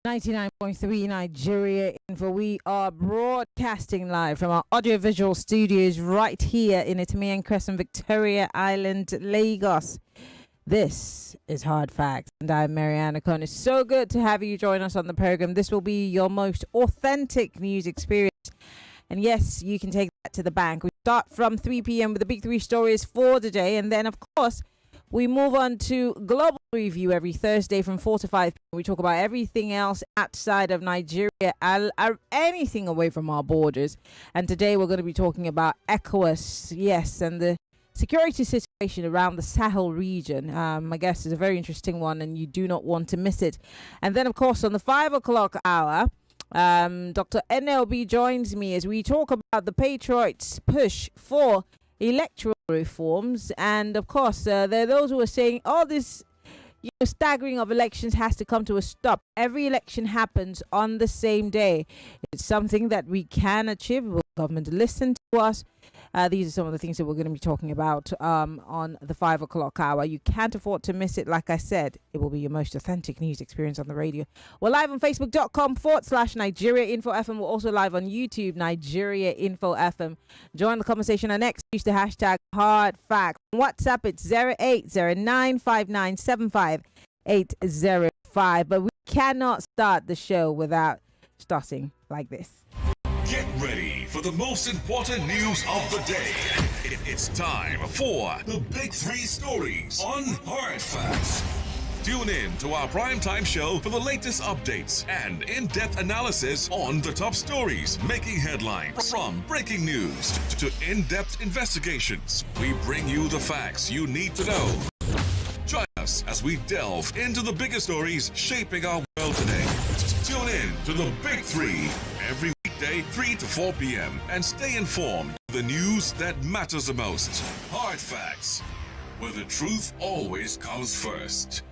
99.3 Nigeria Info. We are broadcasting live from our audiovisual studios right here in Itamian Crescent, Victoria Island, Lagos. This is Hard Facts, and I'm Maryann Okon. It's so good to have you join us on the program. This will be your most authentic news experience. And yes, you can take that to the bank. We start from 3 p.m. with the big three stories for the day. And then, of course, we move on to Global Review every Thursday from 4 to 5 p.m. We talk about everything else outside of Nigeria, anything away from our borders. And today we're going to be talking about ECOWAS, yes, and the security situation around the Sahel region. I guess is a very interesting one, and you do not want to miss it. And then, of course, on the 5 o'clock hour, Dr. NLB joins me as we talk about the Patriots' push for electoral reforms. And of course, there are those who are saying all this staggering of elections has to come to a stop. Every election happens on the same day. It's something that we can achieve. Will government listen to us? These are some of the things that we're going to be talking about on the 5 o'clock hour. You can't afford to miss it. Like I said, it will be your most authentic news experience on the radio. We're live on Facebook.com/Nigeria Info FM. We're also live on YouTube, Nigeria Info FM. Join the conversation on X. Use the hashtag Hard Fact. WhatsApp, it's 0809597585. But we cannot start the show without starting like this. Get ready for the most important news of the day. It's time for the Big Three Stories on Hard Facts. Tune in to our primetime show for the latest updates and in-depth analysis on the top stories making headlines. From breaking news to in-depth investigations, we bring you the facts you need to know. Join us as we delve into the biggest stories shaping our world today. Tune in to the Big Three every weekday 3 to 4 p.m. and stay informed of the news that matters the most. Hard Facts, where the truth always comes first.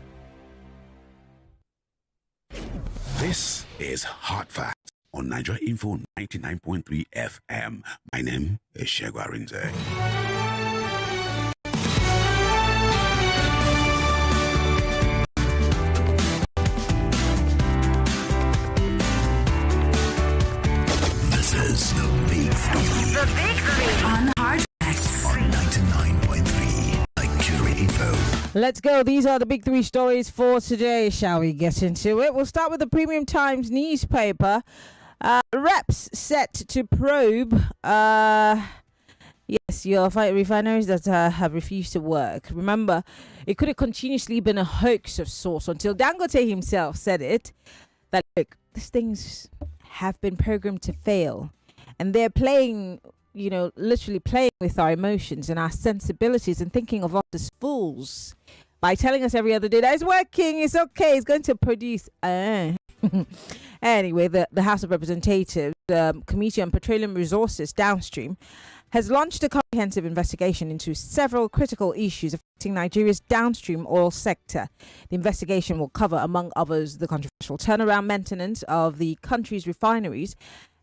This is Hard Facts on Nigeria Info 99.3 FM. My name is Shegwa Rinze. The Big Three. The Big Three on Hard Facts on 99.3 Nigeria Info. Let's go. These are the big three stories for today. Shall we get into it? We'll start with the Premium Times newspaper. Reps set to probe your refineries that have refused to work. Remember, it could have continuously been a hoax of sorts until Dangote himself said it, that look, these things have been programmed to fail. And they're playing, literally playing with our emotions and our sensibilities and thinking of us as fools by telling us every other day that it's working, it's okay, it's going to produce. Anyway, the House of Representatives Committee on Petroleum Resources Downstream has launched a comprehensive investigation into several critical issues affecting Nigeria's downstream oil sector. The investigation will cover, among others, the controversial turnaround maintenance of the country's refineries,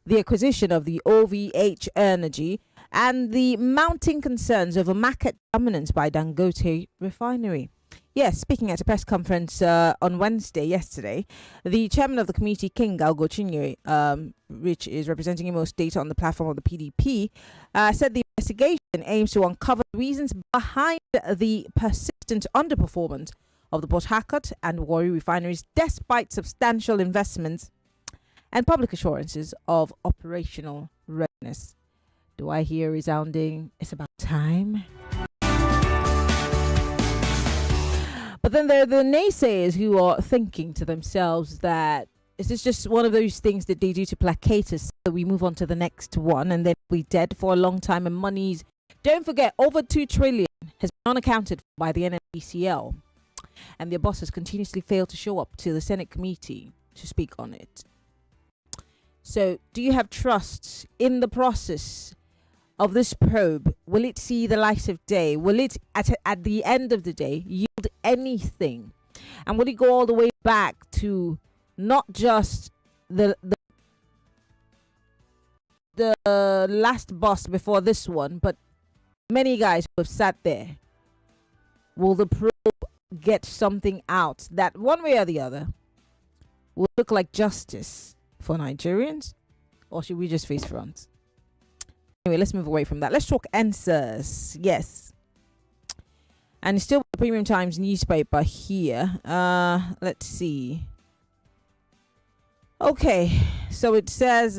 the acquisition of the OVH Energy, and the mounting concerns over market dominance by Dangote Refinery. Yes, speaking at a press conference on Wednesday, yesterday, the chairman of the committee, King Galgochinye, which is representing Imo State on the platform of the PDP, said the investigation aims to uncover the reasons behind the persistent underperformance of the Port Harcourt and Warri refineries despite substantial investments and public assurances of operational readiness. Do I hear resounding, it's about time? But then there are the naysayers who are thinking to themselves that is this just one of those things that they do to placate us so we move on to the next one and then we're dead for a long time and monies. Don't forget, over 2 trillion has been unaccounted for by the NNPCL, and their bosses continuously fail to show up to the Senate committee to speak on it. So do you have trust in the process of this probe? Will it see the light of day? Will it, at the end of the day, yield anything? And will it go all the way back to not just the last boss before this one, but many guys who have sat there? Will the probe get something out that one way or the other will look like justice for Nigerians, or should we just face front? Anyway, let's move away from that. Let's talk EndSARS. Yes. And it's still the Premium Times newspaper here. Let's see. Okay, so it says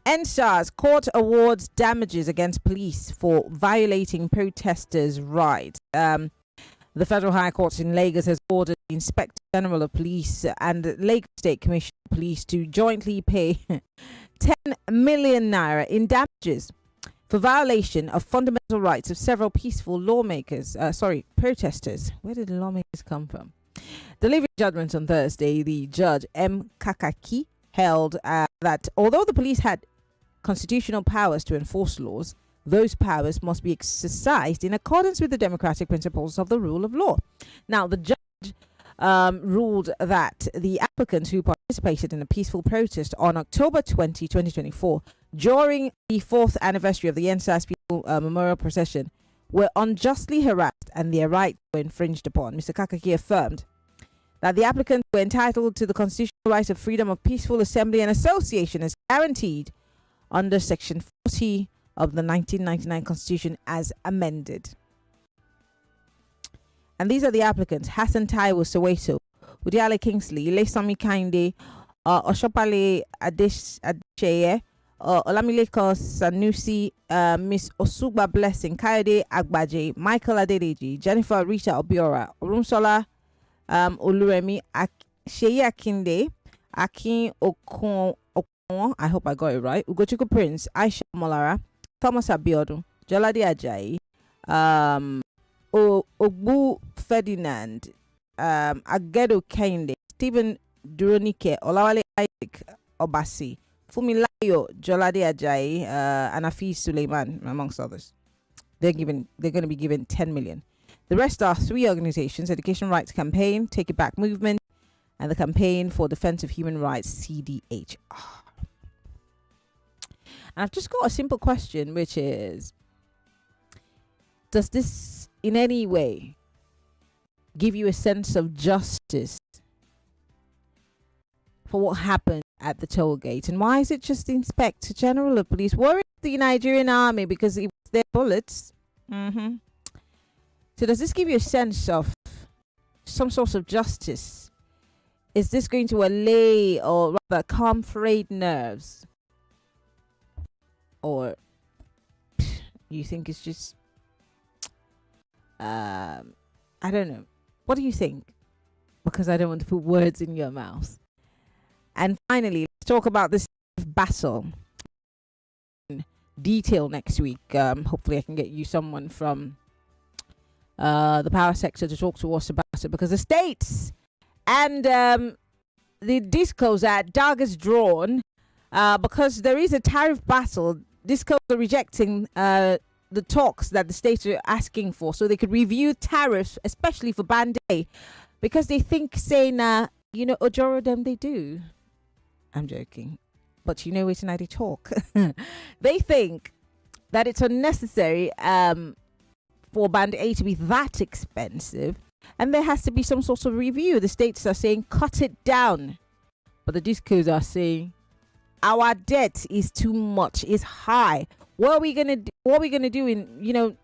EndSARS court awards damages against police for violating protesters' rights. The Federal High Court in Lagos has ordered the Inspector General of Police and the Lagos State Commissioner of Police to jointly pay 10 million naira in damages for violation of fundamental rights of several peaceful protesters. Where did the lawmakers come from? Delivering judgment on Thursday, the judge M. Kakaki held that although the police had constitutional powers to enforce laws, those powers must be exercised in accordance with the democratic principles of the rule of law. Now, the judge ruled that the applicants who participated in a peaceful protest on October 20, 2024, during the 4th anniversary of the EndSARS People Memorial Procession, were unjustly harassed and their rights were infringed upon. Mr. Kakaki affirmed that the applicants were entitled to the constitutional right of freedom of peaceful assembly and association as guaranteed under Section 40 of the 1999 Constitution as amended. And these are the applicants: Hassan Taiwo Soweto, Udiale Kingsley, Lesami Kainde, Oshopale Adesheye, Olamileko Sanusi, Miss Osuba Blessing, Kayode Agbaje, Michael Adedeji, Jennifer Rita Obiora, Orunsola Oluremi, Sheye Akinde, Akin Okon, I hope I got it right, Ugochukwu Prince, Aisha Molara, Thomas Abiodun, Jolade Ajayi, Ogbu Ferdinand, Agedo Kende, Stephen Duronike, Olawale Isaac Obasi, Fumilayo Jolade Ajayi, and Afiz Suleiman, amongst others. They're going to be given 10 million. The rest are 3 organizations: Education Rights Campaign, Take It Back Movement, and the Campaign for Defense of Human Rights, CDHR. And I've just got a simple question, which is, does this in any way give you a sense of justice for what happened at the toll gate? And why is it just the Inspector General of Police worried the Nigerian army because it was their bullets? So does this give you a sense of some sort of justice? Is this going to allay or rather calm frayed nerves? Or you think it's just I don't know. What do you think? Because I don't want to put words in your mouth. And finally, let's talk about this battle in detail next week. Hopefully I can get you someone from the power sector to talk to us about it, because the states and the discos at daggers drawn because there is a tariff battle. Discos are rejecting the talks that the states are asking for, so they could review tariffs, especially for Band A, because they think saying, Ojoro them they do. I'm joking, but it's an ID talk. They think that it's unnecessary for Band A to be that expensive, and there has to be some sort of review. The states are saying cut it down, but the discos are saying our debt is too much, is high. What are we gonna do? What are we gonna do in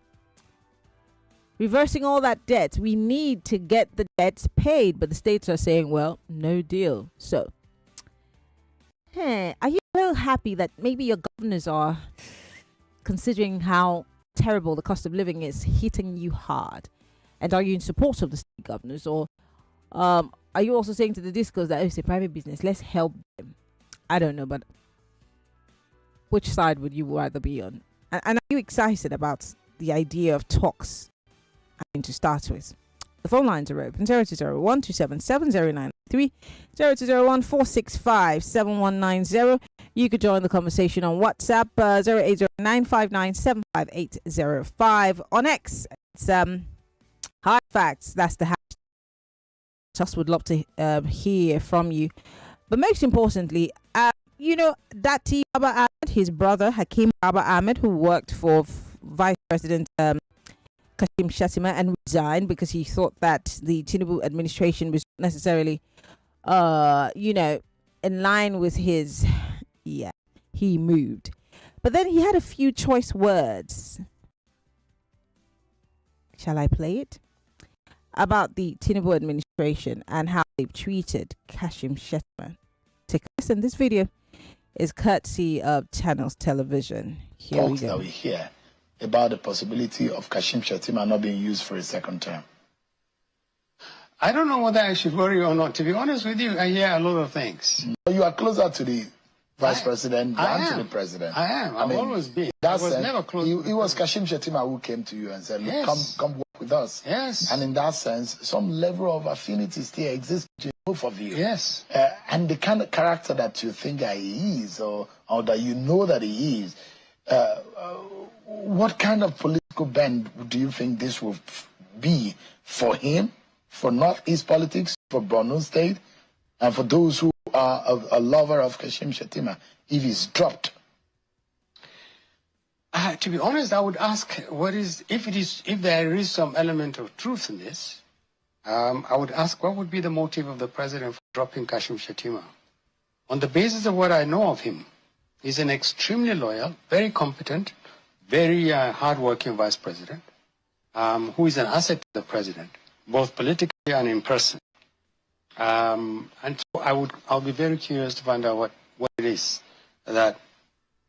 reversing all that debt? We need to get the debts paid, but the states are saying, well, no deal. So, are you a little happy that maybe your governors are considering how terrible the cost of living is hitting you hard? And are you in support of the state governors, or are you also saying to the discos that it's a private business, let's help them? I don't know, but which side would you rather be on? And are you excited about the idea of talks? To start with, the phone lines are open: 0201 277 0993, 0201 465 7190. You could join the conversation on WhatsApp, 0809597585. On X, it's hard facts. That's the hashtag. Just would love to hear from you. But most importantly, Dati Baba Ahmed, his brother Hakeem Baba Ahmed, who worked for Vice President Kashim Shettima and resigned because he thought that the Tinubu administration was necessarily in line with his, yeah, he moved. But then he had a few choice words. Shall I play it? About the Tinubu administration and how they've treated Kashim Shettima. Take a listen. This video is courtesy of Channels Television. Here we go. That we hear about the possibility of Kashim Shettima not being used for a second term. I don't know whether I should worry or not. To be honest with you, I hear a lot of things. You are closer to the vice president than to the president. I am. I've always been. I was never close. It was Kashim Shettima who came to you and said, look, Yes. come work with us. Yes. And in that sense, some level of affinity still exists between both of you. Yes. And the kind of character that you think that he is, or that you know that he is, what kind of political bend do you think this will be for him, for Northeast politics, for Borno State, and for those who are a lover of Kashim Shettima, if he's dropped? To be honest, I would ask, if there is some element of truth in this, I would ask, what would be the motive of the president for dropping Kashim Shettima? On the basis of what I know of him, he's an extremely loyal, very competent, very hardworking vice president, who is an asset to the president, both politically and in person. And so I'll be very curious to find out what it is that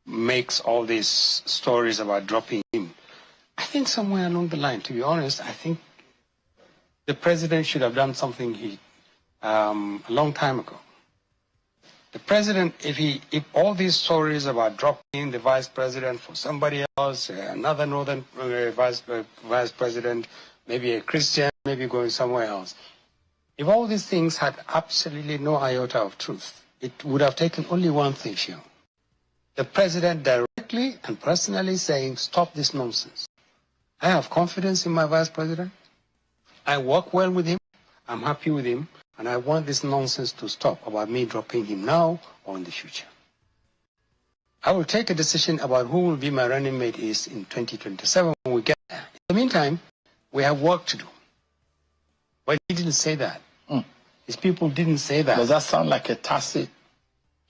makes all these stories about dropping him. I think somewhere along the line, to be honest, I think the president should have done something a long time ago. The president, if all these stories about dropping the vice president for somebody else, another northern vice president, maybe a Christian, maybe going somewhere else, if all these things had absolutely no iota of truth, it would have taken only one thing, Shio. The president directly and personally saying, stop this nonsense. I have confidence in my vice president. I work well with him. I'm happy with him. And I want this nonsense to stop about me dropping him now or in the future. I will take a decision about who will be my running mate in 2027 when we get there. In the meantime, we have work to do. But he didn't say that. His people didn't say that. Does that sound like a tacit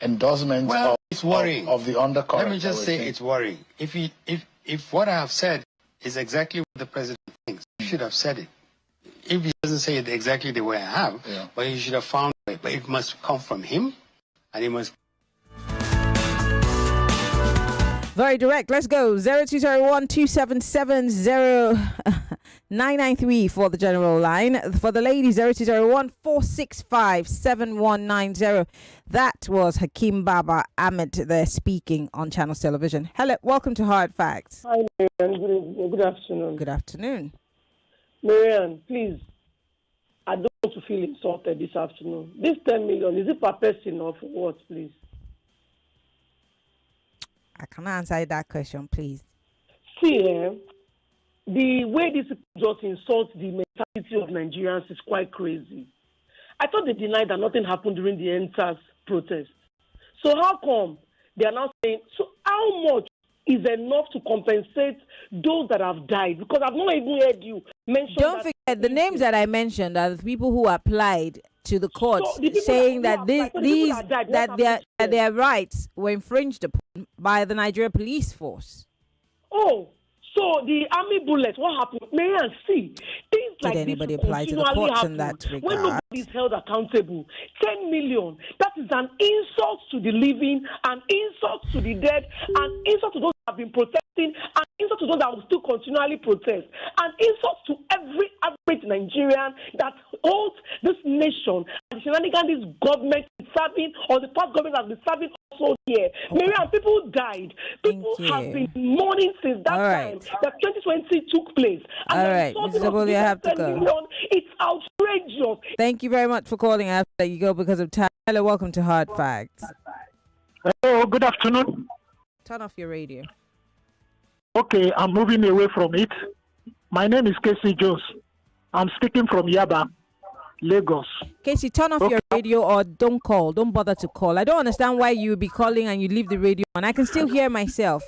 endorsement it's worrying. of the undercurrent? Let me just say it's worrying. If what I have said is exactly what the president thinks, he should have said it. If he doesn't say it exactly the way I have, but he should have found a way. But it must come from him, and he must. Very direct. Let's go. 0201 277 993 for the general line. For the ladies, 0201 465 7190. That was Hakeem Baba Ahmed there speaking on Channels Television. Hello, welcome to Hard Facts. Hi, Maryann. Good afternoon. Good afternoon. Maryann, please, I don't want to feel insulted this afternoon. This 10 million, is it per person or for what, please? I can answer that question, please. See, the way this just insults the mentality of Nigerians is quite crazy. I thought they denied that nothing happened during the EndSARS protest. So how come they are now saying, so how much is enough to compensate those that have died? Because I've not even heard you mention Don't forget, the names that I mentioned are the people who applied to the courts, So the people saying that- that so the people that died, what happened to their rights were infringed upon by the Nigeria police force. Oh, so the army bullets, what happened? Maryann, see, things like anybody this apply to the continually courts in happen that when regard? nobody is held accountable. 10 million, that is an insult to the living, an insult to the dead, an insult to those that have been protesting, an insult to those that will still continually protest, an insult to every average Nigerian that holds this nation and the shenanigans this government is serving, or the past government has been serving also here. Maryann, people died. People Thank have you. been mourning since that All right. time that 2020 took place. And All the right, insulting Mr. of Boli, I have to 10 go. million, it's outrageous. Thank you very much for calling. I have to let you go because of time. Hello, welcome to Hard Facts. Hello, good afternoon. Turn off your radio. Okay, I'm moving away from it. My name is Casey Jones. I'm speaking from Yaba, Lagos. Casey, turn off your radio or don't call. Don't bother to call. I don't understand why you would be calling and you leave the radio on. I can still hear myself.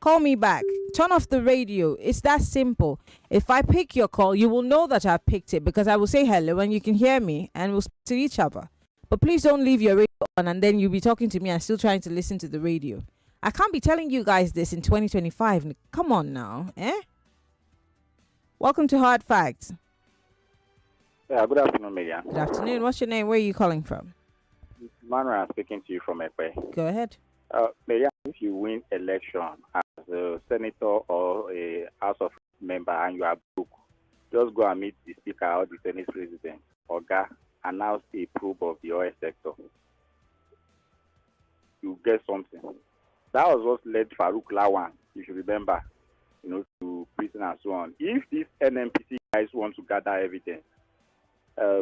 Call me back. Turn off the radio. It's that simple. If I pick your call, you will know that I've picked it because I will say hello and you can hear me and we'll speak to each other. But please don't leave your radio on and then you'll be talking to me and still trying to listen to the radio. I can't be telling you guys this in 2025. Come on now, eh? Welcome to Hard Facts. Yeah, good afternoon, Maryann. Good afternoon. What's your name? Where are you calling from? Maryann speaking to you from Ekpe. Go ahead. Maryann, if you win election as a senator or a House of member and you are broke, just go and meet the speaker or the Senate president. Oga, announce a probe of the oil sector. You get something. That was what led Farouk Lawan, if you remember, to prison and so on. If these NMPC guys want to gather evidence,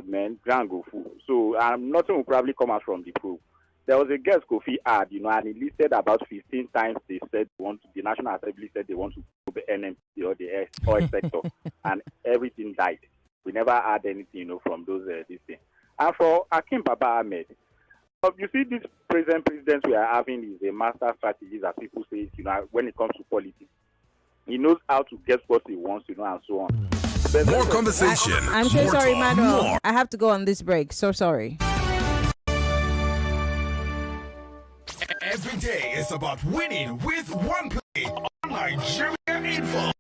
man, grand go full. So nothing will probably come out from the probe. There was a guest Kofi had, and he listed about 15 times they said the National Assembly said they want to probe the NMPC or the oil sector, and everything died. We never had anything, from those this thing. And for Akim Baba Ahmed, you see, this president we are having is a master strategist, as people say, when it comes to politics. He knows how to get what he wants, and so on. More conversation. I'm so sorry, talk, Manuel. more. I have to go on this break. So sorry. Every day is about winning with one play on Nigeria Info.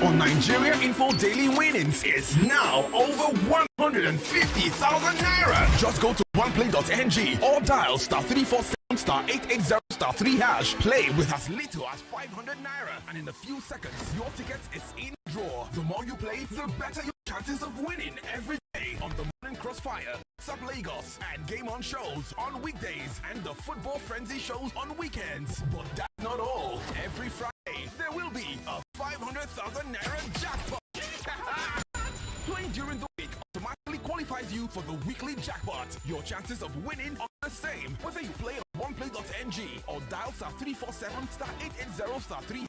On Nigeria Info, daily winnings is now over 150,000 naira. Just go to oneplay.ng or dial *347*880*3#. Play with as little as 500 naira, and in a few seconds, your ticket is in the draw. The more you play, the better your chances of winning every day on the Morning Crossfire, Sub Lagos, and Game On shows on weekdays, and the Football Frenzy shows on weekends. But that's not all. Every Friday, there will be a 500,000 naira jackpot. Playing during the week automatically qualifies you for the weekly jackpot. Your chances of winning are the same whether you play on oneplay.ng or dial *347*880*3#.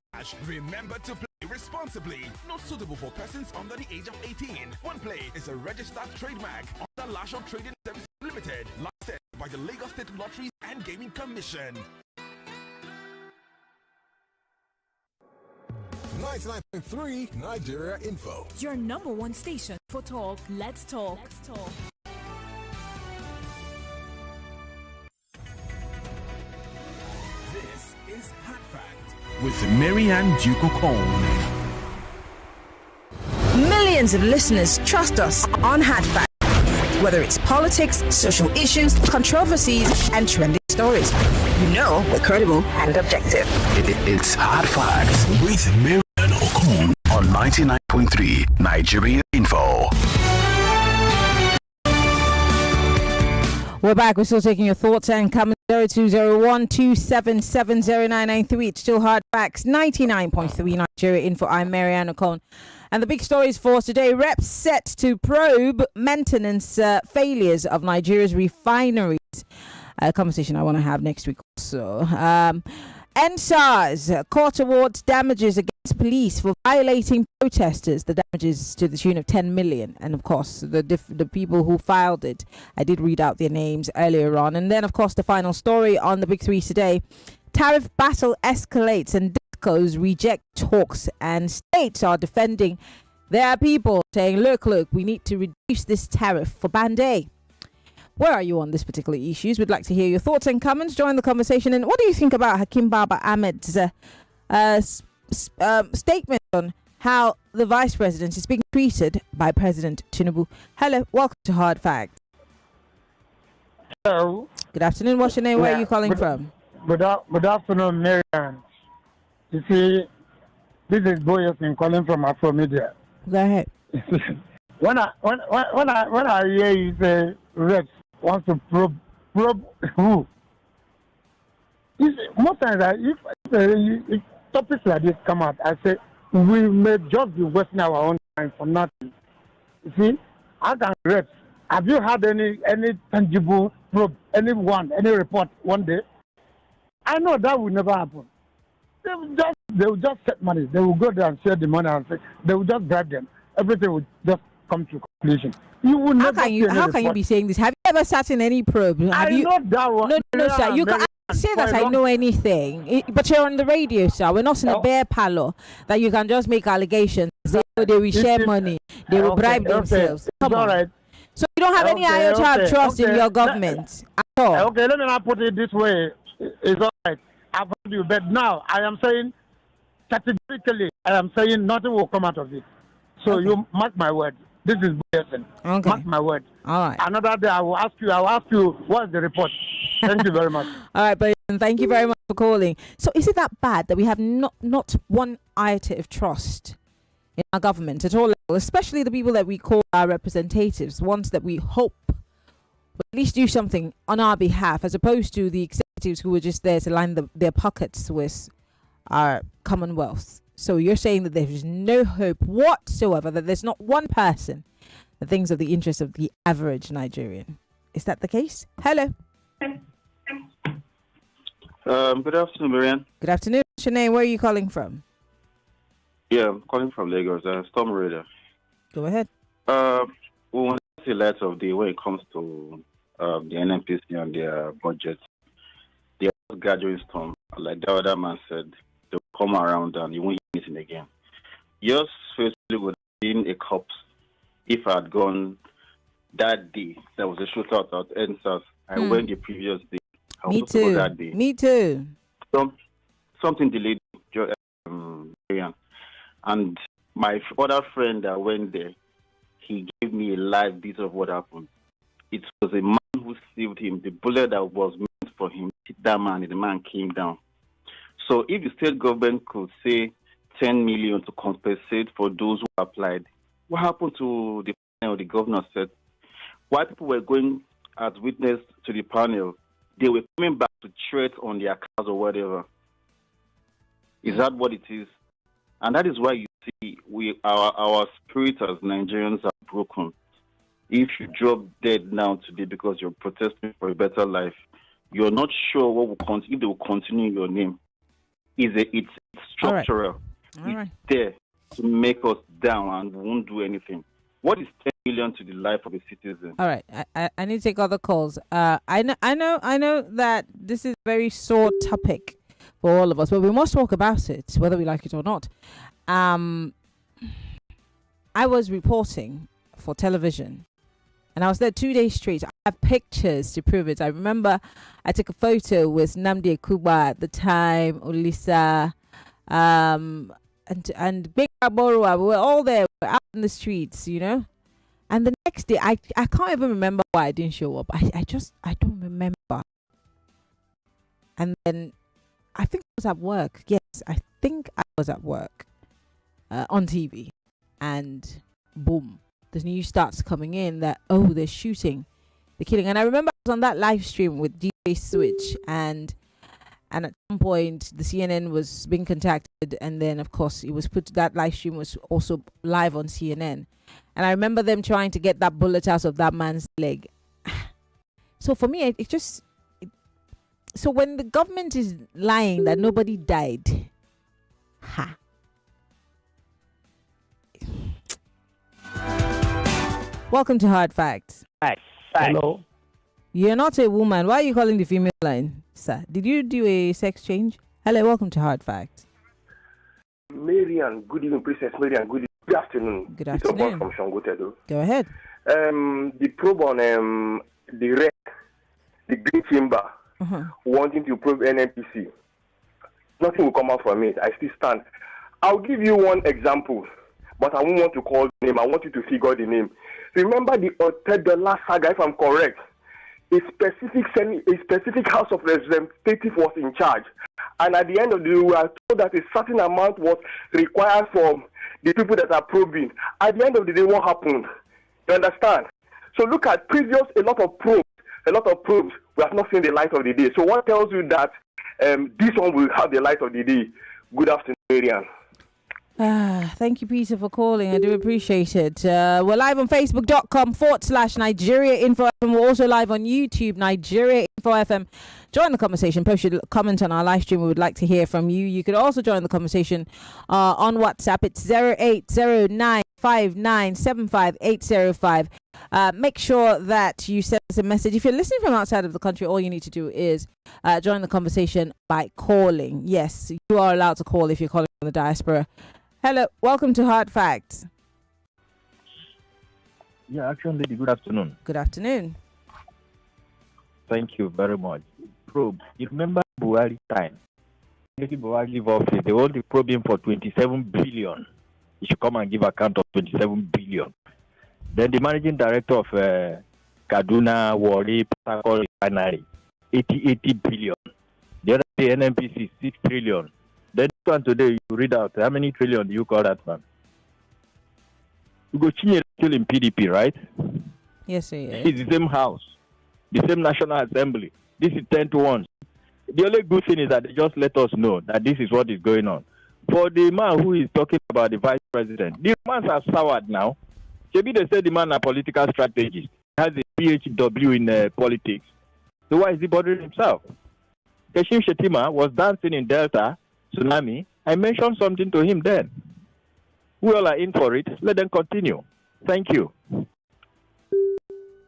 Remember to play responsibly. Not suitable for persons under the age of 18. OnePlay is a registered trademark under Lasho Trading Services Limited, licensed by the Lagos State Lotteries and Gaming Commission. 99.3 Nigeria Info. Your number one station for talk. Let's talk. This is Hot Fact with Maryann Okon. Millions of listeners trust us on Hard Fact. Whether it's politics, social issues, controversies, and trending stories, we're credible and objective. It's Hard Facts with Maryann Okon on 99.3 Nigeria Info. We're back. We're still taking your thoughts and comments. 0201-277-0993. It's still Hard Facts, 99.3 Nigeria Info. I'm Maryann Okon. And the big stories for us today: reps set to probe maintenance failures of Nigeria's refineries. A conversation I want to have next week also. EndSARS court awards damages against police for violating protesters. The damages to the tune of 10 million. And of course, the people who filed it, I did read out their names earlier on. And then, of course, the final story on the Big Three today: tariff battle escalates and DISCOs reject talks, and states are defending their people, saying, look, we need to reduce this tariff for Band A. Where are you on this particular issues? We'd like to hear your thoughts and comments. Join the conversation. And what do you think about Hakim Baba Ahmed's statement on how the vice president is being treated by President Tinubu? Hello, welcome to Hard Facts. Hello. Good afternoon. What's your name? Where are you calling from? Good afternoon, Maryann. You see, this is Boyerson calling from Afro Media. Go ahead. when I hear you say reps wants to probe who? Most times, if topics like this come out, I say we may just be wasting our own time for nothing. You see, how can reps? Have you had any tangible probe, any report one day? I know that will never happen. They will just set money. They will go there and share the money and say they will just bribe them. Everything will just come to conclusion. You will never. How can you be saying this? Have you ever sat in any probe? Know that one. No, sir. You can't say that I know anything. But you're on the radio, sir. We're not in a bear parlor that you can just make allegations. They will share money. They will bribe themselves. Come on. Right. So you don't have any IOTA trust in your government at all. Okay, let me now put it this way. It's all right. I've heard you, but now I am saying categorically, I am saying nothing will come out of it. So you mark my word. This is BSN. Okay. Mark my word. All right. Another day I will ask you what's the report. Thank you very much. All right, but thank you very much for calling. So is it that bad that we have not one iota of trust in our government at all levels, especially the people that we call our representatives, ones that we hope will at least do something on our behalf, as opposed to the executives who are just there to line their pockets with our commonwealth? So you're saying that there is no hope whatsoever, that there's not one person that thinks of the interests of the average Nigerian. Is that the case? Hello. Good afternoon, Maryann. Good afternoon. What's your name? Where are you calling from? Yeah, I'm calling from Lagos. Storm Raider. Go ahead. We want to see light of day when it comes to the NNPC and their budget. They are gathering storm. Like the other man said, they'll come around and you won't hear anything again. Yours firstly would have been a corpse if I had gone that day. There was a shootout at EndSARS. I went the previous day. Me too. That day. Me too. Something delayed, Maryann. And my other friend that went there, he gave me a live bit of what happened. It was a man who saved him. The bullet that was meant for him hit that man, and the man came down. So if the state government could say 10 million to compensate for those who applied, what happened to the panel the governor said? While people were going as witness to the panel, they were coming back to threat on their cars or whatever. Is that what it is? And that is why you see our spirit as Nigerians are broken. If you drop dead now today because you're protesting for a better life, you're not sure what will if they will continue your name. It's structural. All right. It's there to make us down and won't do anything. What is 10 million to the life of a citizen? All right. I need to take other calls. I know that this is a very sore topic for all of us, but we must talk about it, whether we like it or not. I was reporting for television, and I was there 2 days straight. I have pictures to prove it. I remember I took a photo with Nnamdi Ekuba at the time, Olisa, and Big Aborua. We were all there. We were out in the streets, you know. And the next day, I can't even remember why I didn't show up. I don't remember. And then I think I was at work. Yes, I think I was at work on TV. And boom, the news starts coming in that, they're shooting, they're killing. And I remember I was on that live stream with DJ Switch. And at some point, the CNN was being contacted. And then, of course, that live stream was also live on CNN. And I remember them trying to get that bullet out of that man's leg. So for me, so when the government is lying that nobody died, Welcome to Hard Facts. Hello. You're not a woman. Why are you calling the female line, sir? Did you do a sex change? Hello, welcome to Hard Facts. Maryann, good evening, Princess Maryann. Good afternoon. Good afternoon. From Shangotedo. Go ahead. The probe on the REC, the Green Chamber, wanting to probe NNPC. Nothing will come out from it. I still stand. I'll give you one example, but I won't want to call the name. I want you to figure the name. Remember the $10 saga, if I'm correct. A specific House of Representatives was in charge. And at the end of the day, we were told that a certain amount was required for the people that are probing. At the end of the day, what happened? You understand? So look at a lot of probes. We have not seen the light of the day. So what tells you that this one will have the light of the day? Good afternoon, Maryann. Thank you, Peter, for calling. I do appreciate it. We're live on Facebook.com/Nigeria Info FM. We're also live on YouTube, Nigeria Info FM. Join the conversation. Post your comment on our live stream. We would like to hear from you. You could also join the conversation on WhatsApp. It's 08095975805. Make sure that you send us a message. If you're listening from outside of the country, all you need to do is join the conversation by calling. Yes, you are allowed to call if you're calling from the diaspora. Hello, welcome to Hard Facts. Yeah, Action Lady, good afternoon. Good afternoon. Thank you very much. Probe, you remember Buhari time? Making Buhari leave office, they want to probe him for 27 billion. He should come and give account of 27 billion. Then the managing director of Kaduna, Warri, Port Harcourt Refinery, 80 billion. The other day, NNPC, 6 trillion. Then this one today, you read out, how many trillion do you call that one? Ugo Chinyere is still in PDP, right? Yes, he is. It's the same house, the same National Assembly. This is 10 to 1. The only good thing is that they just let us know that this is what is going on. For the man who is talking about the vice president, the romance has soured now. Maybe they say the man a political strategist. He has a PhD in politics. So why is he bothering himself? Kashim Shettima was dancing in Delta, tsunami. I mentioned something to him then. We all are in for it. Let them continue. Thank you.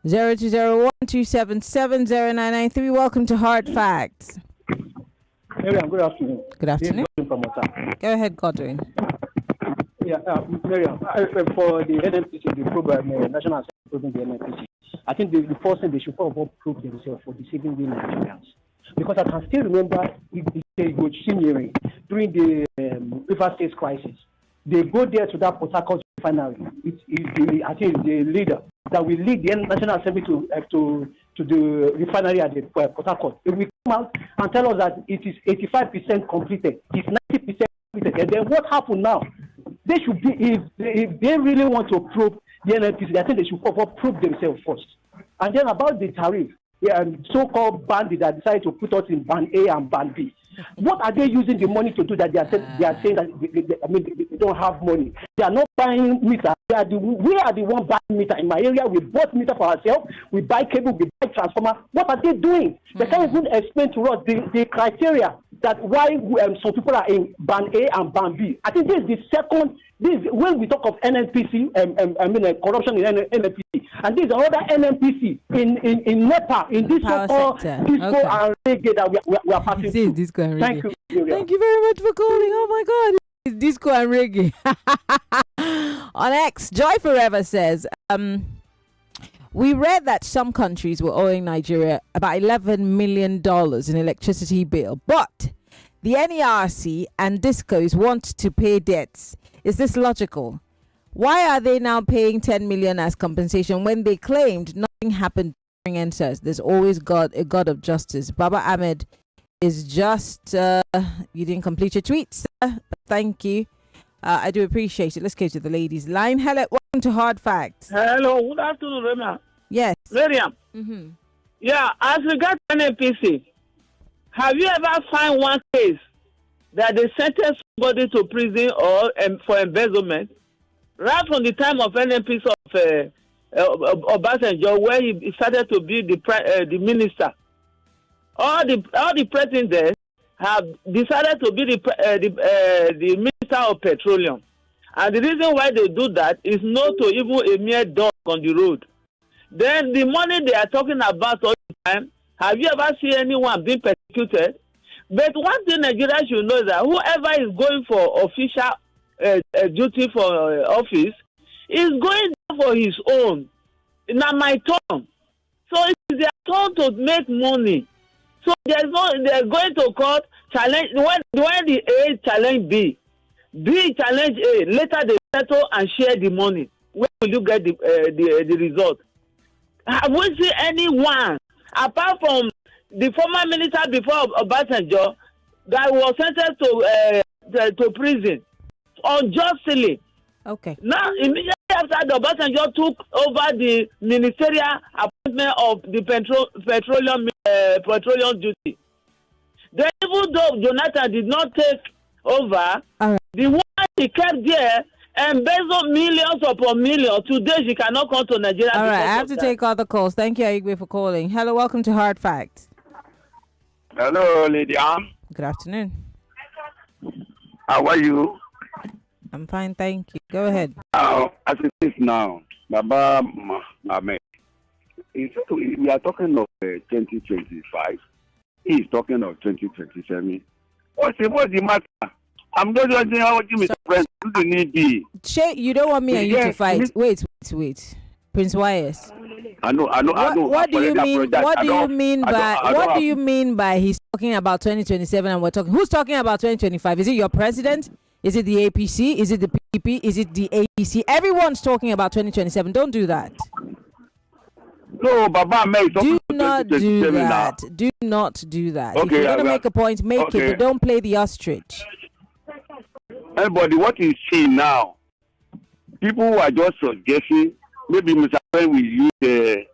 0201277093. Welcome to Hard Facts. Maryann, good afternoon. Good afternoon. Go ahead, Godwin. Yeah, Maryann, for the NNPC, the program, National Assembly program, the NNPC, I think the first thing they should probably prove themselves for deceiving the Nigerians. Because I can still remember Ugo Chinyere during the River State crisis. They go there to that Port Harcourt Refinery. I think the leader that will lead the National Assembly to the refinery at the Port Harcourt. They will come out and tell us that it is 85% completed. It's 90% completed. And then what happened now? They should be, if they really want to probe the NNPC, I think they should prove themselves first. And then about the tariff, so-called bandits that decided to put us in band A and band B. What are they using the money to do that they are saying that they don't have money? They are not buying meter. We are the one buying meter. In my area, we bought meter for ourselves. We buy cable, we buy transformer. What are they doing? They can't even explain to us the criteria that why some people are in band A and band B. I think this is the second. When we talk of NNPC, corruption in NNPC, and this is another NNPC in NEPA, in this so-called disco and reggae that we are passing through. Disco and reggae. Thank you. Thank you very much for calling. Oh my God, it's disco and reggae. On X, Joy Forever says, we read that some countries were owing Nigeria about $11 million in electricity bill, but the NERC and discos want to pay debts. Is this logical? Why are they now paying 10 million as compensation when they claimed nothing happened during EndSARS? There's always a God of justice. Baba Ahmed is just, you didn't complete your tweet, sir. Thank you. I do appreciate it. Let's go to the ladies' line. Hello, welcome to Hard Facts. Hello, good afternoon, Rema. Yes. Maryann. Mm-hmm. Yeah, as regards NNPC, have you ever found one case that they sentenced somebody to prison or for embezzlement right from the time of NNPC of Obasanjo, where he started to be the minister? All the presidents there have decided to be the minister of petroleum, and the reason why they do that is not to even a mere dog on the road. Then the money they are talking about all the time, have you ever seen anyone being persecuted? But one thing Nigeria should know is that whoever is going for official duty for office is going for his own. Now my turn. So it's their turn to make money. So they're going to court challenge when the A challenge B challenge A. Later they settle and share the money. Where will you get the result? Have we seen anyone apart from the former minister before Obasanjo that was sentenced to prison unjustly? Okay. Now, immediately after the Obasanjo took over the ministerial appointment of the petroleum duty, then even though Jonathan did not take over, the one he kept there embezzled millions upon millions. Today she cannot come to Nigeria. All right, I have to take other calls. Thank you, Aigbe, for calling. Hello, welcome to Hard Facts. Hello, Lady Ann. Good afternoon. How are you? I'm fine, thank you. Go ahead. As it is now, Baba Ahmed, we are talking of 2025. He is talking of 2027. What's the matter? I'm just wondering how you, Mr. President, do you need the... You don't want me and you to fight. Wait. Prince Wires. I know. What do you mean? What do you mean by? What do you mean by he's talking about 2027 and we're talking? Who's talking about 2025? Is it your president? Is it the APC? Is it the PDP? Is it the ADC? Everyone's talking about 2027. Don't do that. No, Baba, do not do that. Now. Do not do that. Okay, if you're gonna make a point, make it, but don't play the ostrich. Everybody, what you see now? People who are just suggesting maybe Mr. Pen will use the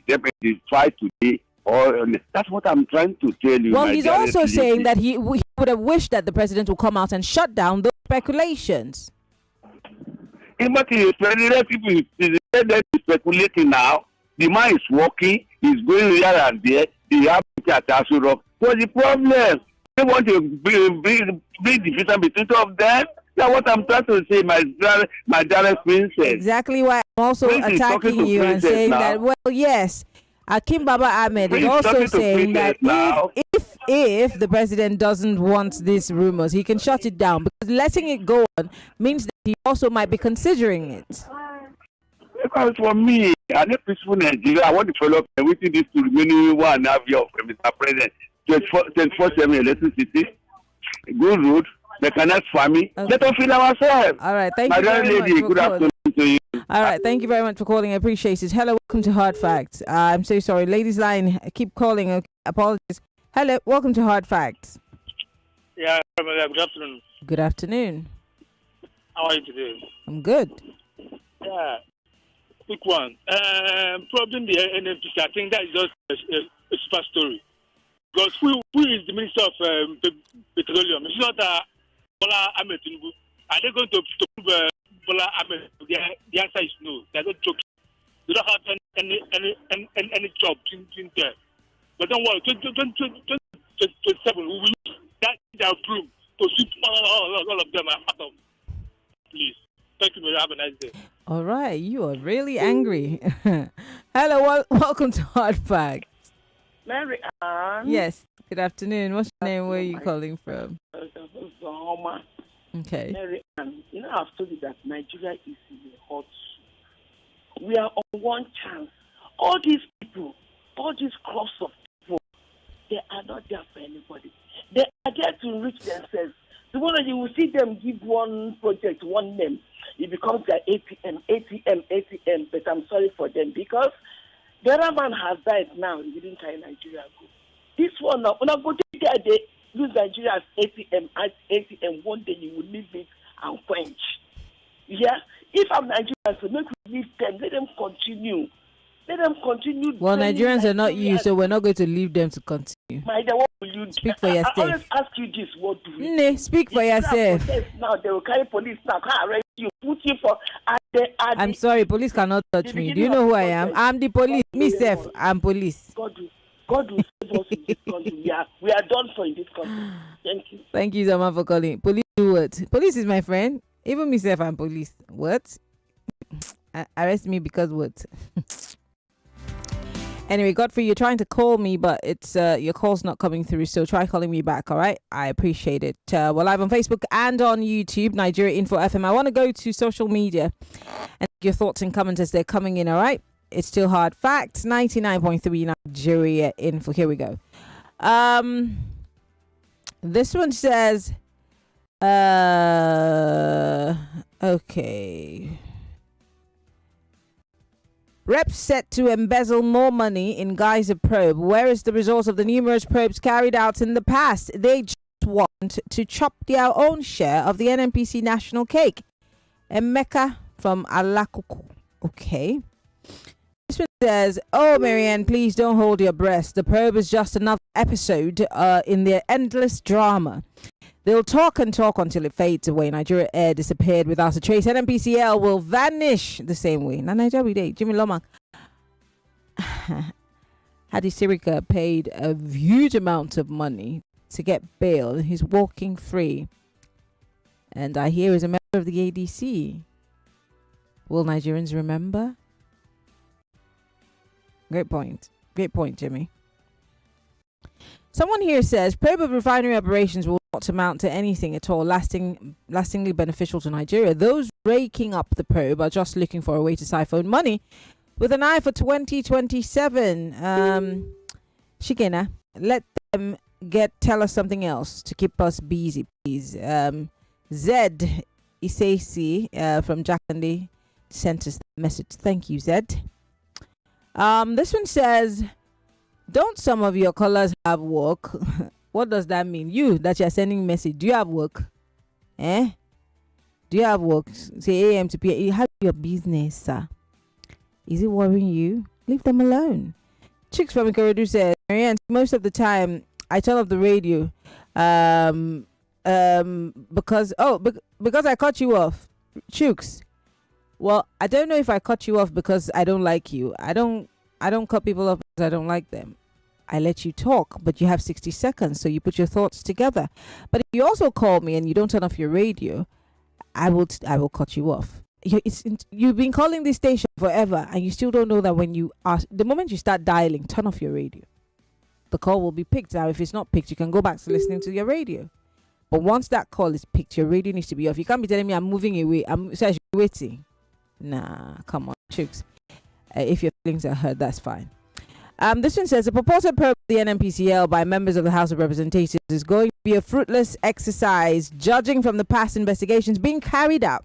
deputy try today, or that's what I'm trying to tell you. Well, he's also saying that he would have wished that the president would come out and shut down those speculations. But people is speculating now. The man is working, he's going here and there. They have at Asurok. What's the problem? They want to bring division between two of them. That's what I'm trying to say, my dearest princess. Exactly why I'm also attacking you and saying now. That, well, yes, Akim Baba Ahmed is also saying that if the president doesn't want these rumors, he can shut it down, because letting it go on means that he also might be considering it. Because for me, I need peaceful Nigeria. I want to follow up everything this to remaining 1.5 years of Mr. President. 24/7 electricity, good road, mechanized farming. Okay. Let us feed ourselves. All right, thank you very much for good afternoon to you. All right, thank you very much for calling. I appreciate it. Hello, welcome to Hard Facts. I'm so sorry, ladies line, keep calling. Okay, apologies. Hello, welcome to Hard Facts. Yeah, good afternoon. Good afternoon. How are you today? I'm good. Yeah, quick one. Problem the NNPC, I think that is just a super story. Because who is the Minister of Petroleum? It's not Bola Ahmed Tinubu. Are they going to prove Bola Ahmed? The answer is no. They're not joking. They don't have any job in there. But don't worry, 2027, we will use that their broom to sweep all of them out of. Please. Thank you, have a nice day. All right, you are really angry. Hello, welcome to Hard Facts. Maryann. Yes, good afternoon. What's your name? Where are you calling from? Okay. Maryann, you know, I've told you that Nigeria is in a hot soup. We are on one chance. All these people, all these crops of people, they are not there for anybody. They are there to enrich themselves. The one that you will see them give one project, one name, it becomes their ATM. But I'm sorry for them, because the other man has died now. He didn't carry Nigeria go. This one now, when I go there, they use Nigeria as ATM. One day you will leave it and quench. Yeah? If I'm Nigerian, so make we leave them. Let them continue. Let them continue. Well, Nigerians are not you, so we're not going to leave them to continue. My dear, what will you do? Speak for yourself. I always ask you this. What do you speak for yourself. Now they will carry police now. Can't arrest you. Put you for. I'm sorry, police cannot touch me. Do you know who I am? I'm the police. Myself, I'm police. God will save us in this country. We are done for in this country. Thank you. Thank you so much for calling. Police do what? Police is my friend. Even myself, I'm police. What? Arrest me because what? Anyway, Godfrey, you're trying to call me, but it's your call's not coming through, so try calling me back, all right? I appreciate it. We're live on Facebook and on YouTube, Nigeria Info FM. I want to go to social media and your thoughts and comments as they're coming in, all right? It's still Hard Facts, 99.3 Nigeria Info. Here we go. This one says, okay. Reps set to embezzle more money in guise of probe. Where is the result of the numerous probes carried out in the past? They just want to chop their own share of the NNPC national cake. Emeka from Alakuku. Okay. This one says, oh, Maryann, please don't hold your breath. The probe is just another episode in their endless drama. They'll talk and talk until it fades away. Nigeria Air disappeared without a trace. NNPCL will vanish the same way. Now, Nigeria Day, Jimmy Loma. Hadi Sirika paid a huge amount of money to get bail. He's walking free. And I hear he's a member of the ADC. Will Nigerians remember? Great point. Great point, Jimmy. Someone here says probe of refinery operations will not amount to anything at all lastingly beneficial to Nigeria. Those raking up the probe are just looking for a way to siphon money with an eye for 2027. Shikena, let them tell us something else to keep us busy, please. Zed Isesi from Jakande sent us the message. Thank you, Zed. This one says, don't some of your callers have work? What does that mean? You that you're sending message, do you have work? Do you have work? Say AM to PM. You have your business, sir. Is it worrying you? Leave them alone. Chicks from Ikorodu said, Maryann, most of the time I turn off the radio because I cut you off. Chooks. Well, I don't know if I cut you off because I don't like you. I don't cut people off because I don't like them. I let you talk, but you have 60 seconds, so you put your thoughts together. But if you also call me and you don't turn off your radio, I will cut you off. You've been calling this station forever, and you still don't know that when you ask, the moment you start dialing, turn off your radio. The call will be picked. Now, if it's not picked, you can go back to listening to your radio. But once that call is picked, your radio needs to be off. You can't be telling me I'm moving away. I'm waiting. Nah, come on, chicks. If your feelings are hurt, that's fine. This one says, a purported probe of the NNPCL by members of the House of Representatives is going to be a fruitless exercise, judging from the past investigations being carried out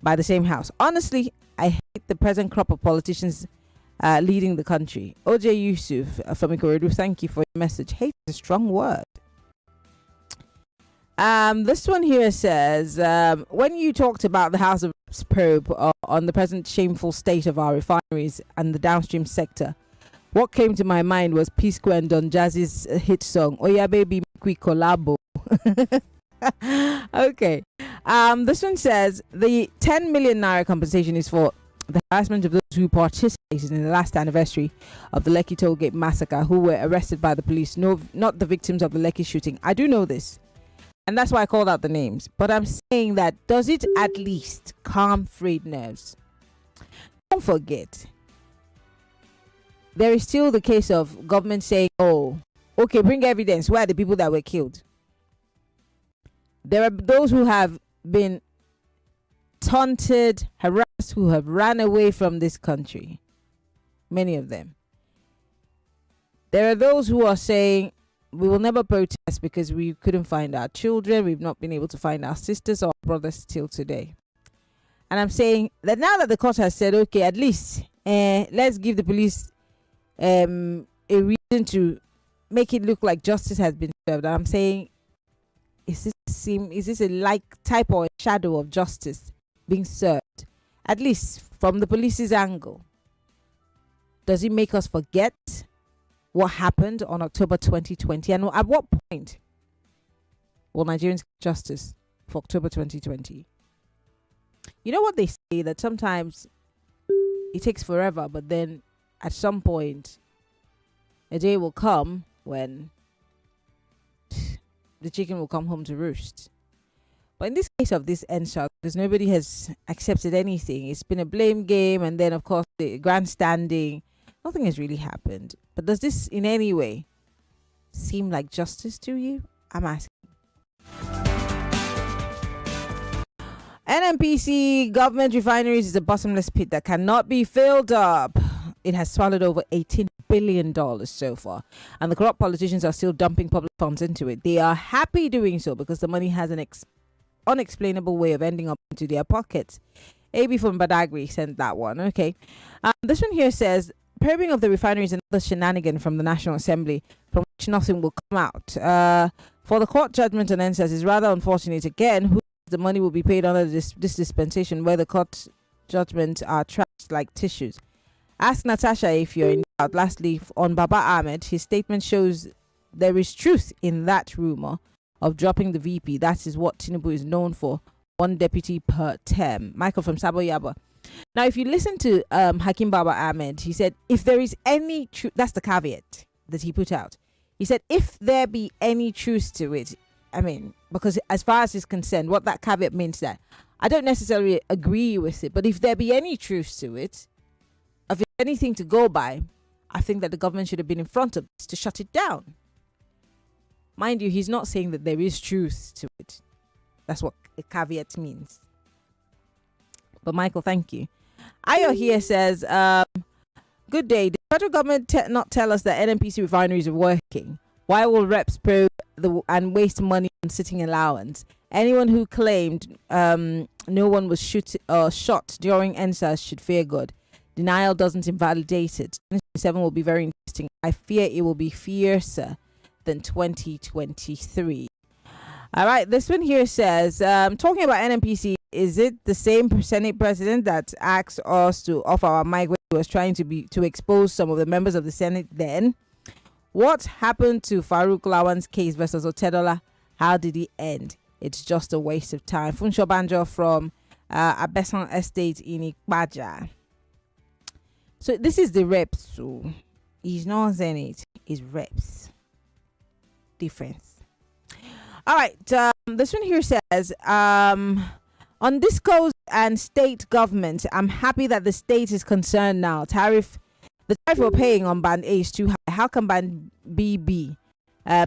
by the same House. Honestly, I hate the present crop of politicians leading the country. OJ Yusuf from Ikorodu, thank you for your message. Hate is a strong word. This one here says, when you talked about the House of Reps probe on the present shameful state of our refineries and the downstream sector, what came to my mind was P Square and Don Jazzy's hit song, Oh Yeah Baby, Make We Collabo. Okay. This one says, the 10 million naira compensation is for the harassment of those who participated in the last anniversary of the Lekki Tollgate massacre, who were arrested by the police, no, not the victims of the Lekki shooting. I do know this, and that's why I called out the names. But I'm saying that, does it at least calm frayed nerves? Don't forget, there is still the case of government saying, oh, okay, bring evidence. Where are the people that were killed? There are those who have been taunted, harassed, who have ran away from this country. Many of them. There are those who are saying, we will never protest because we couldn't find our children. We've not been able to find our sisters or brothers till today. And I'm saying that now that the court has said, okay, at least let's give the police a reason to make it look like justice has been served. And I'm saying, is this a like type or a shadow of justice being served, at least from the police's angle? Does it make us forget what happened on October 2020? And at what point will Nigerians get justice for October 2020? You know what they say, that sometimes it takes forever, but then at some point a day will come when the chicken will come home to roost. But in this case of this EndSARS, because nobody has accepted anything, it's been a blame game, and then of course the grandstanding, nothing has really happened. But does this in any way seem like justice to you? I'm asking. NNPC government refineries is a bottomless pit that cannot be filled up. It has swallowed over $18 billion so far, and the corrupt politicians are still dumping public funds into it. They are happy doing so because the money has an unexplainable way of ending up into their pockets. AB from Badagry sent that one. Okay. This one here says, probing of the refineries and other shenanigan from the National Assembly, from which nothing will come out. For the court judgment on EndSARS is rather unfortunate. Again, who the money will be paid under this dispensation where the court judgments are trashed like tissues? Ask Natasha if you're in doubt. Lastly, on Baba Ahmed, his statement shows there is truth in that rumor of dropping the VP. That is what Tinubu is known for, one deputy per term. Michael from Sabo Yaba. Now, if you listen to Hakim Baba Ahmed, he said, if there is any truth, that's the caveat that he put out. He said, if there be any truth to it, I mean, because as far as he's concerned, what that caveat means that I don't necessarily agree with it, but if there be any truth to it, if there's anything to go by, I think that the government should have been in front of this to shut it down. Mind you, he's not saying that there is truth to it. That's what a caveat means. But Michael, thank you. Ayo here says, good day. Did the federal government not tell us that NNPC refineries are working? Why will reps probe and waste money on sitting allowance? Anyone who claimed no one was shot during EndSARS should fear God. Denial doesn't invalidate it. 2027 will be very interesting. I fear it will be fiercer than 2023. All right, this one here says, talking about NNPC, is it the same Senate president that asked us to off our mic when he was trying to expose some of the members of the Senate then? What happened to Farouk Lawan's case versus Otedola? How did it end? It's just a waste of time. Funsho Banjo from Abesan Estate in Ikbaja. So this is the reps. So he's not Senate, it's reps. Difference. All right, this one here says, on discos and state government, I'm happy that the state is concerned now. The tariff we're paying on band A is too high. How can band B be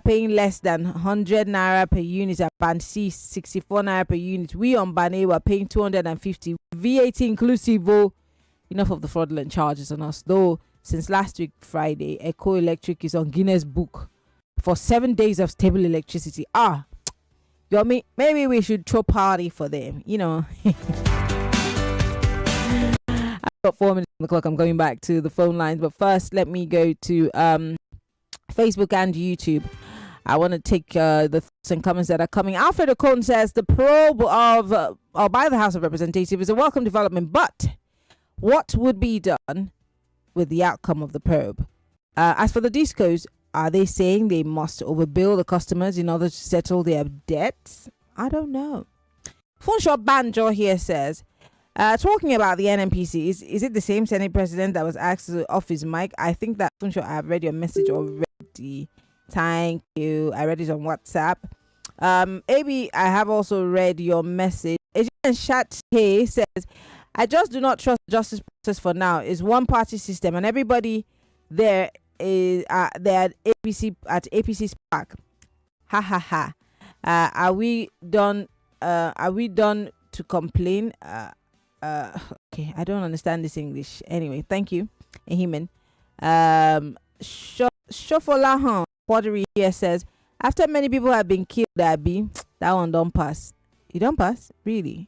paying less than 100 naira per unit and band C 64 naira per unit? We on band A were paying 250, VAT inclusive. Oh, enough of the fraudulent charges on us. Though since last week Friday, Eco Electric is on Guinness Book for 7 days of stable electricity. Maybe we should throw party for them, you know. I've got 4 minutes on the clock. I'm going back to the phone lines, but first let me go to Facebook and YouTube. I want to take the thoughts and comments that are coming. Alfred Okon says the probe by the House of Representatives is a welcome development, but what would be done with the outcome of the probe? As for the discos, are they saying they must overbill the customers in order to settle their debts? I don't know. Funsho Banjo here says, talking about the NNPC, is it the same Senate president that was asked off his mic? I think that, Funsho, I have read your message already. Thank you. I read it on WhatsApp. Maybe I have also read your message. Ejian Shat here says, I just do not trust the justice process for now. It's one party system and everybody there is they're at APC Spark. Ha ha ha. Are we done to complain? Okay, I don't understand this English. Anyway, thank you, Ehimen. Shofolahan Pottery here says, after many people have been killed, that one don't pass. You don't pass? Really?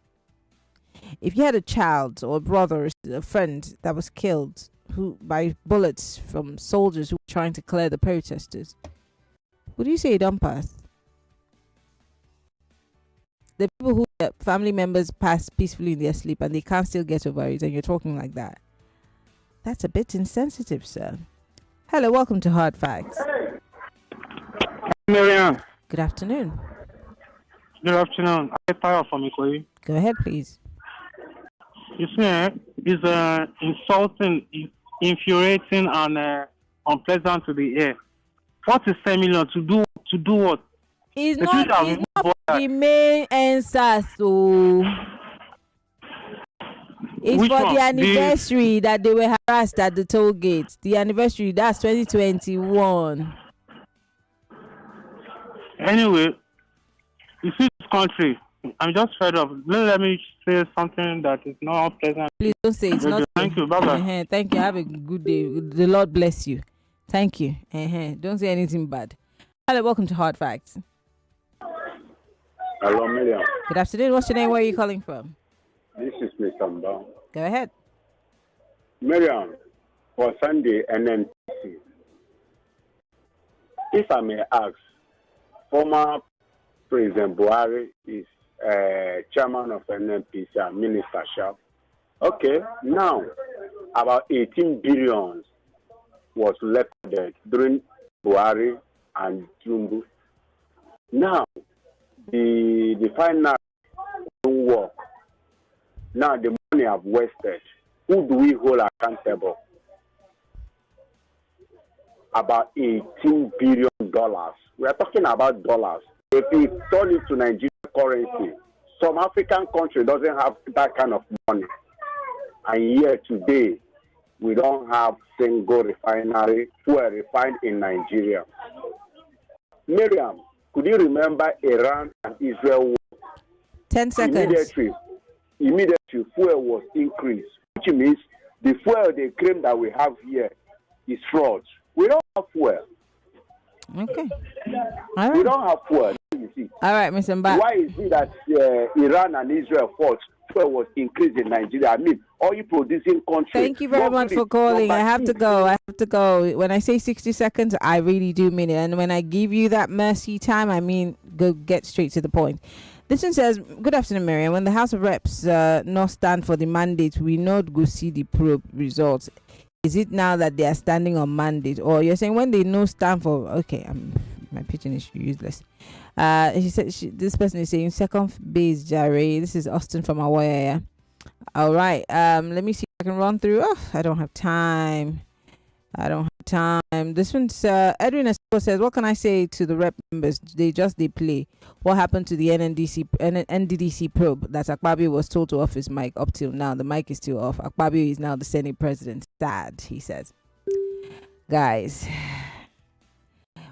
If you had a child or a brother or a friend that was killed by bullets from soldiers who were trying to clear the protesters, would you say you don't pass? The people who family members pass peacefully in their sleep and they can't still get over it, and you're talking like that. That's a bit insensitive, sir. Hello, welcome to Hard Facts. Maryann. Good afternoon. Good afternoon. I'm tired from Ikoyi. Go ahead, please. You see, it's insulting, infuriating, and unpleasant to the ear. What is 10 million to do what? It's not the main answer, so it's Which for one? the anniversary that they were harassed at the toll gate. The anniversary, that's 2021. Anyway, you see this country, I'm just fed up. Let me say something that is not pleasant. Please don't say it's not. Thank you. Bye-bye. Thank you. Have a good day. The Lord bless you. Thank you. Don't say anything bad. Hello, welcome to Hard Facts. Hello, Maryann. Good afternoon. What's your name? Where are you calling from? This is Mr. Mbang. Go ahead. Maryann, for Sunday NNPC, if I may ask, former President Buhari is chairman of NNPC and Minister Sharp. Okay, now about 18 billion was left there during Buhari and Jumbu. Now, the final don't work. Now the money I've wasted. Who do we hold accountable? About $18 billion. We are talking about dollars. If we turn it to Nigerian currency, some African country doesn't have that kind of money. And here today, we don't have single refinery who are refined in Nigeria. Maryann, Could you remember Iran and Israel war? 10 seconds. Immediately, fuel was increased, which means the fuel they claim that we have here is fraud. We don't have fuel. Okay. All right. We don't have fuel. You see. All right, Mr. Mba. Why is it that Iran and Israel fought? Fuel was increased in Nigeria. I mean, oil producing countries. Thank you very much for calling. I have to go. When I say 60 seconds, I really do mean it. And when I give you that mercy time, I mean go get straight to the point. This one says, good afternoon, Maryann. When the House of Reps not stand for the mandate, we not go see the probe results. Is it now that they are standing on mandate? Or you're saying when they no stand for... Okay, my pitching is useless. He said this person is saying second base, Jare. This is Austin from Hawaii. All right. Let me see if I can run through. Oh, I don't have time. This one's Edwin Espo says, what can I say to the rep members? They play. What happened to the NDDC probe that Akpabio was told to off his mic up till now? The mic is still off. Akpabio is now the Senate president. Sad, he says. Guys,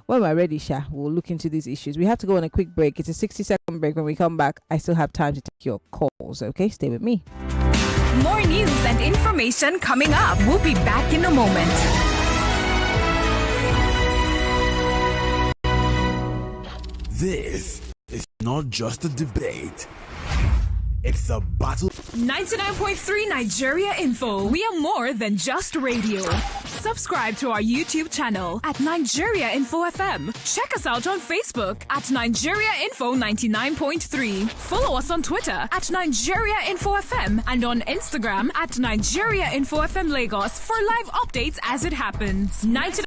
when we're ready, Sha, we'll look into these issues. We have to go on a quick break. It's a 60-second break. When we come back, I still have time to take your calls. Okay, stay with me. More news and information coming up. We'll be back in a moment. This is not just a debate. It's a battle. 99.3 Nigeria Info. We are more than just radio. Subscribe to our YouTube channel at Nigeria Info FM. Check us out on Facebook at Nigeria Info 99.3. Follow us on Twitter at Nigeria Info FM and on Instagram at Nigeria Info FM Lagos for live updates as it happens.